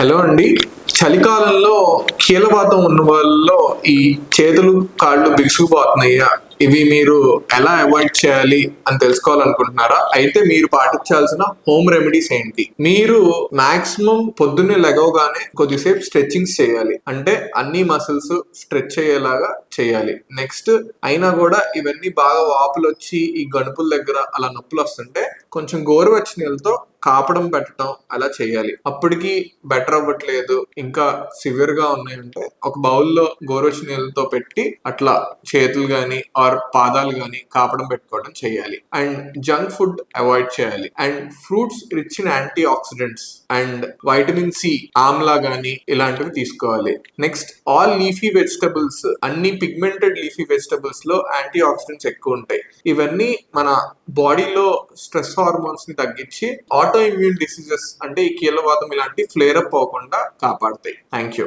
Hello అండి. చలికాలంలో కీళ్ళవాతం ఉన్న వాళ్ళలో ఈ చేతులు, కాళ్ళు బిగుసుకుపోతున్నాయా? ఇవి మీరు ఎలా అవాయిడ్ చేయాలి అని తెలుసుకోవాలనుకుంటున్నారా? అయితే మీరు పాటించాల్సిన హోమ్ రెమెడీస్ ఏంటి? మీరు మాక్సిమం పొద్దున్నే లెగవగానే కొద్దిసేపు స్ట్రెచ్చింగ్స్ చేయాలి. అంటే అన్ని మసిల్స్ స్ట్రెచ్ అయ్యేలాగా చేయాలి. నెక్స్ట్ అయినా కూడా ఇవన్నీ బాగా వాపులు వచ్చి ఈ గడుపుల దగ్గర అలా నొప్పులు వస్తుంటే కొంచెం గోరువెచ్చని నీళ్ళతో కాపడం పెట్టడం అలా చేయాలి. అప్పటికి బెటర్ అవ్వట్లేదు, ఇంకా సివియర్ గా ఉన్నాయంటే ఒక బౌల్లో గోరువెచ్చని నీళ్ళతో పెట్టి అట్లా చేతులు గాని ఆర్ పాదాలు గాని కాపడం పెట్టుకోవడం చేయాలి. అండ్ జంక్ ఫుడ్ అవాయిడ్ చేయాలి. And fruits rich in antioxidants and vitamin C, amla గాని ఇలాంటివి తీసుకోవాలి. నెక్స్ట్ ఆల్ లీఫీ వెజిటబుల్స్, అన్ని పిగ్మెంటెడ్ లీఫీ వెజిటబుల్స్ లో యాంటీ ఆక్సిడెంట్స్ ఎక్కువ ఉంటాయి. ఇవన్నీ మన బాడీలో స్ట్రెస్ హార్మోన్స్ ని తగ్గించి ఆటో ఇమ్యూన్ డిసీజెస్ అంటే ఈ కీళ్ళవాతం ఇలాంటి ఫ్లేర్ అప్ అవ్వకుండా కాపాడతాయి. Thank you.